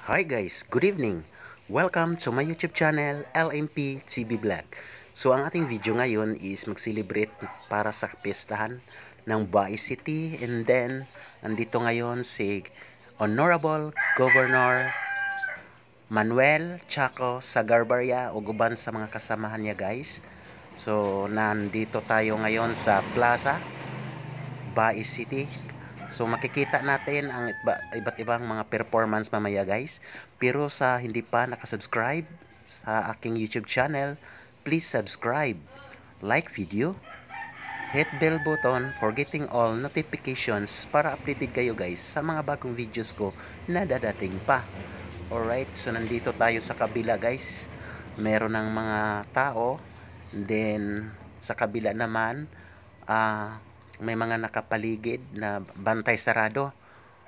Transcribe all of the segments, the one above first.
Hi guys, good evening. Welcome to my YouTube channel, LMP TV Vlog. So ang ating video ngayon is mag-celebrate para sa piyestahan ng Bae City, and then andito ngayon si Honorable Governor Manuel Chaco Sagarbarria o guban sa mga kasamahan niya guys. So nandito tayo ngayon sa Plaza Bae City. So makikita natin ang iba't ibang mga performance mamaya guys. Pero sa hindi pa nakasubscribe sa aking YouTube channel, please subscribe, like video, hit bell button for getting all notifications para updated kayo guys sa mga bagong videos ko na dadating pa. Alright, so nandito tayo sa kabila guys. Meron ng mga tao. Then sa kabila naman, may mga nakapaligid na bantay sarado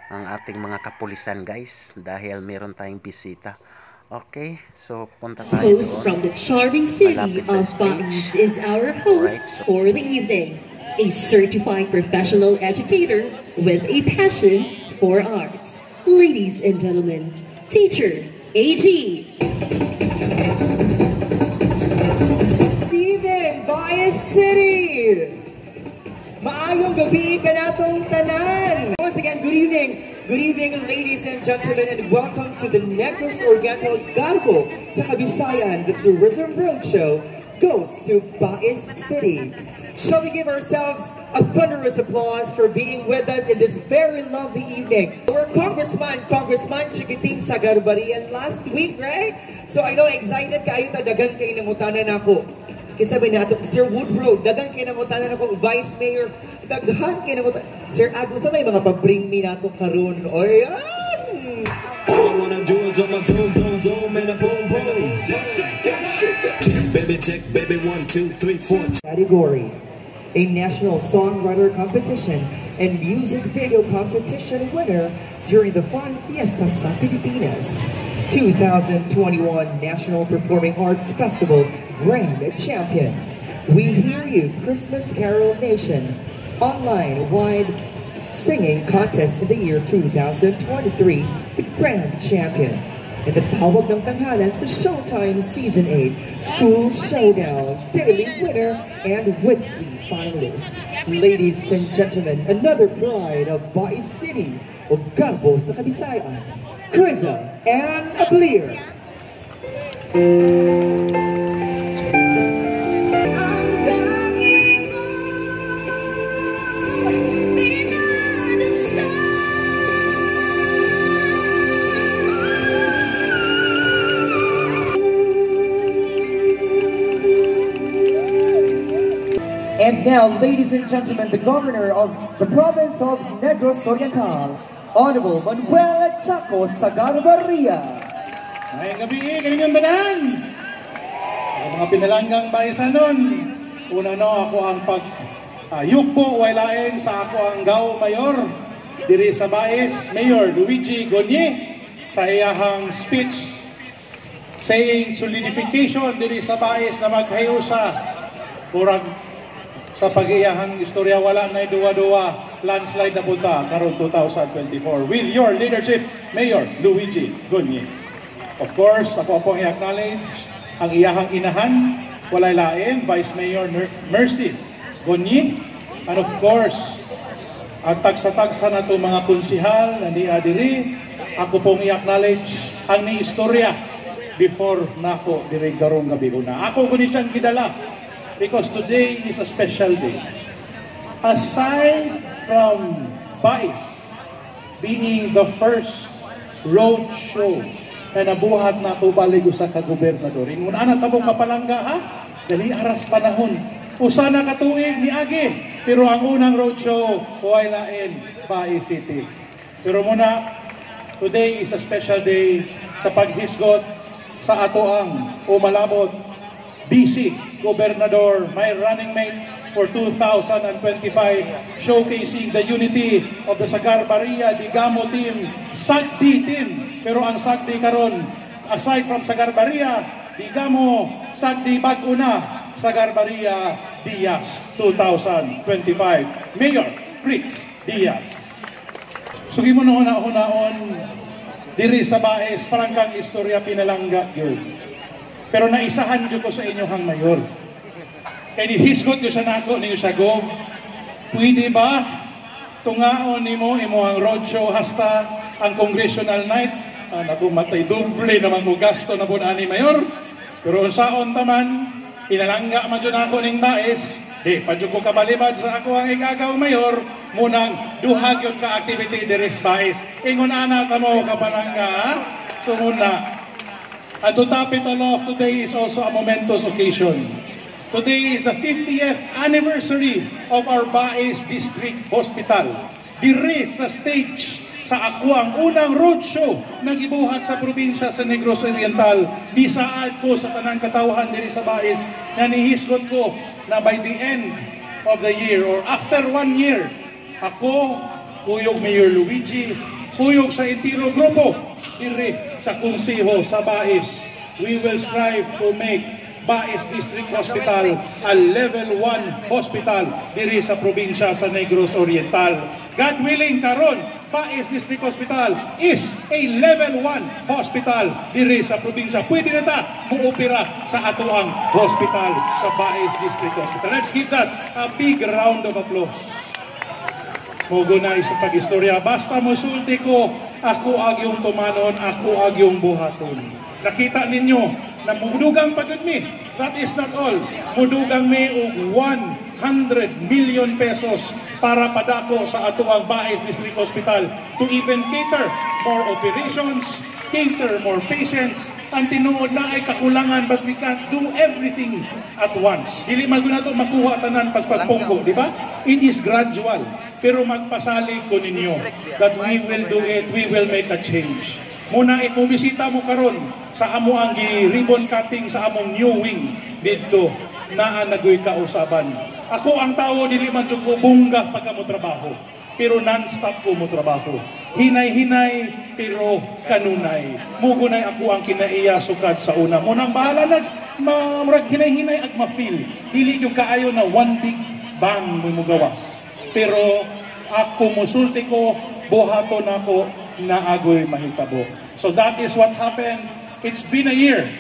ang ating mga kapulisan guys dahil meron tayong bisita. Okay, so punta tayo Host from the charming city of Baes is our host for the evening, a certified professional educator with a passion for arts. Ladies and gentlemen, Teacher AG. Steven, Baes City! Maayong gabi ka natong tanan! Once again, good evening! Good evening, ladies and gentlemen, and welcome to the Negros Oriental Garbo sa Kabisayan. The Tourism Roadshow goes to Baes City. Shall we give ourselves a thunderous applause for being with us in this very lovely evening? Our Congressman Chiquiting Sagarbarria last week, right? So I know excited kayo na dagan kayo namutanan ako. Sabi nato, Sir Woodrow, dagan kayo namutanan ako, Vice Mayor, daghan kayo namutanan. Sir Agus, may mga pabring me nato karon. O yan! All I wanna do is on my zoom, and a boom, boom. Baby check, baby 1, 2, 3, 4. Category, a National Songwriter Competition and Music Video Competition winner during the Fun Fiesta sa Pilipinas 2021 National Performing Arts Festival Grand Champion. We Hear You Christmas Carol Nation online wide singing contest in the year 2023, the Grand Champion. And the tawag ng tanghalan sa Showtime Season 8 School Showdown daily winner and weekly finalist. Ladies and gentlemen, another pride of Baes City o Garbo sa Kabisayan, Criza and Ablir. And now, ladies and gentlemen, the Governor of the Province of Negros Oriental, Honorable Manuel Chaco Sagarbarria. Ngayong gabi, kaninyong tanan! Mga pinalanggang bayasanon, una ako ang yukbo wailain sa ako ang Gao Mayor, diri sa Baes, Mayor Luigi Gonye, sa iyahang speech saying solidification diri sa Baes na maghayo sa murag sa pag-iyahang istorya wala na duwa-duwa landslide na punta karon 2024 with your leadership, Mayor Luigi Gonye. Of course, ako pong i-acknowledge ang iyahang inahan, walay lain, Vice Mayor Mercy Gonye, and of course, ang tagsa-tagsa na ito mga konsihal na diri, ako pong i-acknowledge ang ni istorya before nako diri karong gabi una. Ako guni siyang gidala because today is a special day. Aside from Baes being the first road show na nabuhat na ito balig sa kagobernador, ingon na tamo kapalangga ha? Dali aras panahon. Usa na katuig ni Agi, pero ang unang road show huwag lain Baes City. Pero muna, today is a special day sa paghisgot sa ato ang umalabot BC Gobernador, my running mate for 2025, showcasing the unity of the Sagarbarria Digamo team, Sagdi team. Pero ang Sagdi karon, aside from Sagarbarria, Digamo, Sagdi Baguna, Sagarbarria Diaz 2025. Mayor Fritz Diaz. Sugi mo na hunaon diri sa Baes, parang kang istorya pinalangga yun. Pero naisahan ko sa inyo hang mayor. Kaya nihisgot yun sa nako ninyo sa Gov. Pwede ba tungaon nimo ang roadshow hasta ang congressional night? Naku, matay doble naman mo gasto na po na ni mayor. Pero saon taman, inalangga man dyan ako ning Baes, padyo ko kabalibad sa ako ang igagaw mayor, munang duhag yun ka activity deres Baes. Ingon ana ka mo kapalangga, ha? So muna, and to top it all off, today is also a momentous occasion. Today is the 50th anniversary of our Baes District Hospital. Dire sa stage sa ako ang unang roadshow na gibuhat sa probinsya sa Negros Oriental. Nisaad ko sa tanang katawhan diri sa Baes na nihisgot ko na by the end of the year or after 1 year, ako, kuyog Mayor Luigi, kuyog sa entiro grupo dire sa konseho sa Baes, we will strive to make Baes District Hospital a level 1 hospital diri sa probinsya sa Negros Oriental. God willing karon, Baes District Hospital is a level 1 hospital diri sa probinsya. Pwede na ta muopera sa atoang hospital sa Baes District Hospital. Let's give that a big round of applause. Mugunay sa pag-istorya, basta musulti ko, ako agyong tumanon, ako agyong buhaton. Nakita ninyo na mudugang pagod mi. That is not all. Mudugang mi og 100 million pesos para padako sa ato ang Baes District Hospital to even cater more operations, cater more patients. Ang tinuod na ay kakulangan but we can't do everything at once. Dili man na ito makuha tanan pagpagpungko, di ba? It is gradual. Pero magpasalig ko ninyo that we will do it, we will make a change. Muna bisita mo karon sa amo ang ribbon cutting sa among new wing dito na nagoy kausaban. Ako ang tao dili man jud ko bungga pagka mo trabaho, pero non-stop ko mo trabaho. Hinay-hinay pero kanunay. Mugunay ako ang kinaiya sukad sa una. Munang bahala murag hinay-hinay ag ma-feel. Dili jud kaayo na one big bang mo gawas. Pero ako musulti ko, buhaton ako na agoy mahitabo. So that is what happened. It's been a year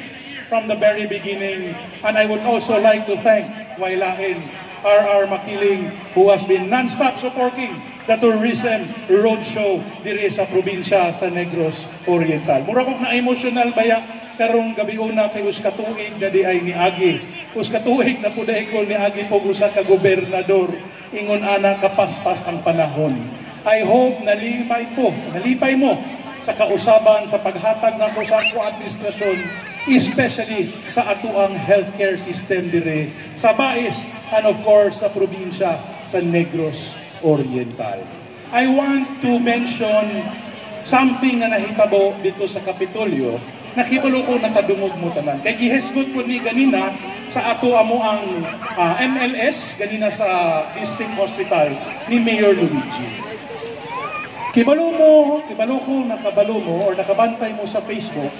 from the very beginning, and I would also like to thank Wailain, R.R. Makiling, who has been non-stop supporting the tourism roadshow diri sa probinsya sa Negros Oriental. Mura kong na-emotional baya karong gabi una kay uskatuig na di ay ni Agi. Uskatuig na po dahil ko ni Agi po usa ka gobernador. Ingon ana kapaspas ang panahon. I hope nalipay mo sa kausaban sa paghatag ng sa ako administrasyon, especially sa atuang healthcare system dire sa Baes and of course sa probinsya sa Negros Oriental. I want to mention something na nahitabo dito sa Kapitolyo. Nakibalo ko nakadungog mo tanan. Kay gihisgot ko ni ganina sa ato amo ang MLS ganina sa District Hospital ni Mayor Luigi. Kibalo ko, nakabalo mo or nakabantay mo sa Facebook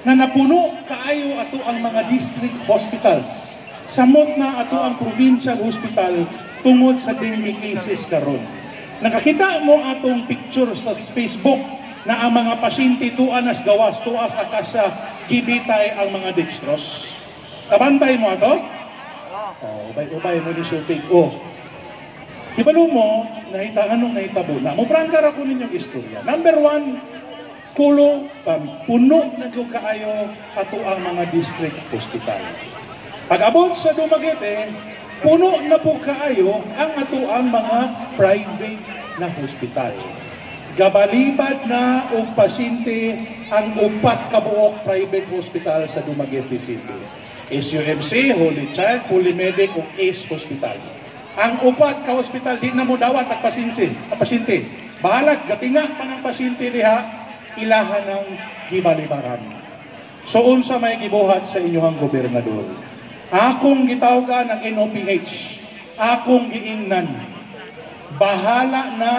na napuno kaayo ato ang mga district hospitals. Samot na ato ang provincial hospital tungod sa dengue cases karon. Nakakita mo atong picture sa Facebook na ang mga pasyente tuanas gawas, tuas akasya, gibitay ang mga dextrose. Kabantay mo ato? Ubay mo ni shooting. Kibalo mo, anong nahitabo na. Muprangkar ako ninyong istorya. Number 1, puno na yung kaayo ato ang mga district hospital. Pag-abot sa Dumaguete, puno na po kaayo ang ato ang mga private na hospital. Gabalibad na o pasyente ang 4 kabuok private hospital sa Dumaguete City. SUMC, Holy Child, Polymedic o ACE Hospital. Ang 4 ka hospital, di na mo dawat ang pasyente. Bahalag, gatinga pa ng pasyente diha, ilahan ng gibalibaran. So, unsa may gibuhat sa inyong gobernador? Akong gitawgan ng NOPH, akong giingnan, bahala na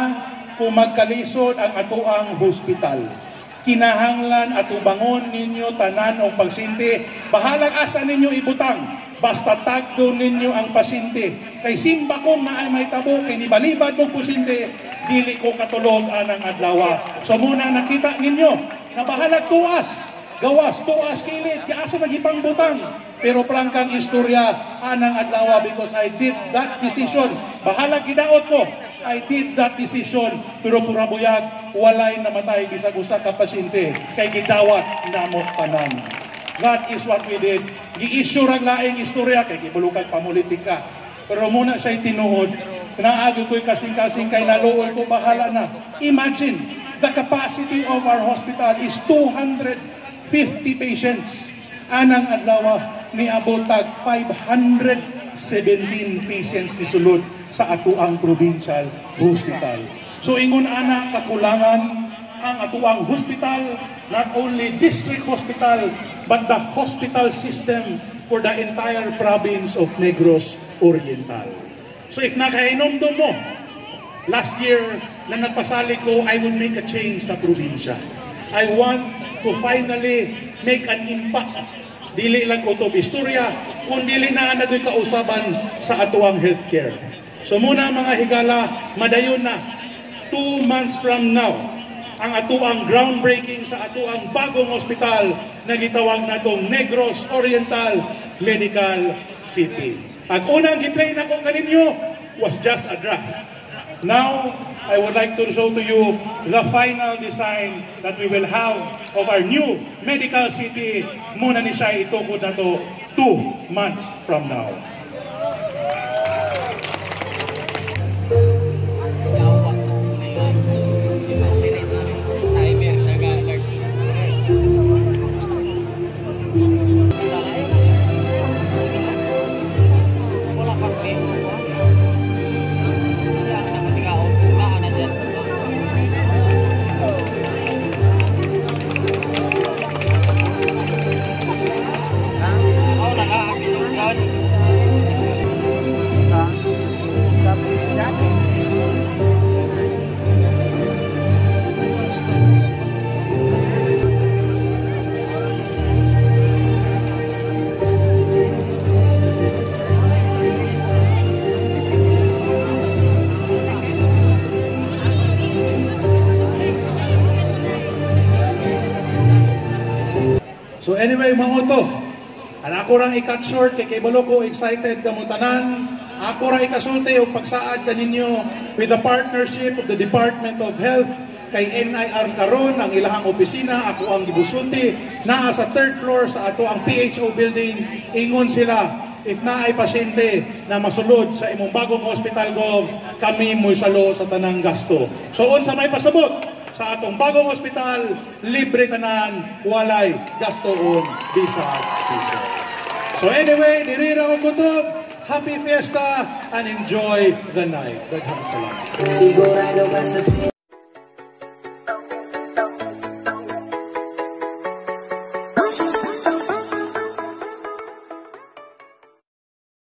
kung magkalisod ang atoang hospital. Kinahanglan at ubangon ninyo tanan o pasyente, bahalag asa ninyo ibutang. Basta tagdo ninyo ang pasyente. Kay simba ko na ay may tabo, kay nibalibad mong pasyente, dili ko katulog anang adlaw. So muna nakita ninyo, na bahalag tuas, gawas, tuas, kilid, kaya asa nagipang butang. Pero prangkang istorya, anang adlawa because I did that decision. Bahalag gidaot ko, I did that decision. Pero purabuyag, walay namatay bisag usa ka pasyente, kay gidawat namot tanan. That is what we did. Gi-issue rag laing istorya, kay gibulukag pamulitika. Pero muna siya'y tinuod, naagi ko'y kasing-kasing kay naluoy ko, bahala na. Imagine, the capacity of our hospital is 250 patients. Anang adlaw ni abotag 517 patients ni sulod sa atuang provincial hospital. So ingon ana kakulangan ang atuang hospital, not only district hospital, but the hospital system for the entire province of Negros Oriental. So if nakainomdom mo, last year na nagpasalig ko, I will make a change sa probinsya. I want to finally make an impact. Dili lang ko ito istorya, kung dili na nagoy kausaban sa atuang healthcare. So muna mga higala, madayon na, 2 months from now, ang atuang groundbreaking sa atuang bagong ospital na gitawag natong Negros Oriental Medical City. Ang unang gi-play na kong kaninyo was just a draft. Now, I would like to show to you the final design that we will have of our new medical city. Muna ni siya itukod na to 2 months from now. So anyway, mga to, ako rang i-cut short, kay kibalo ko excited kamutanan, ako rang ikasulti o pagsaad kaninyo with the partnership of the Department of Health, kay NIR karon ang ilahang opisina, ako ang gibusulti, naa sa 3rd floor sa ato ang PHO building, ingon sila, if na ay pasyente na masulod sa imong bagong hospital gov, kami mo'y salo sa tanang gasto. So unsa may pasabot? Sa atong bagong ospital, libre tanan, walay gastoon, bisag piso. So anyway, dirira ko kutob, happy fiesta and enjoy the night. Daghang salamat.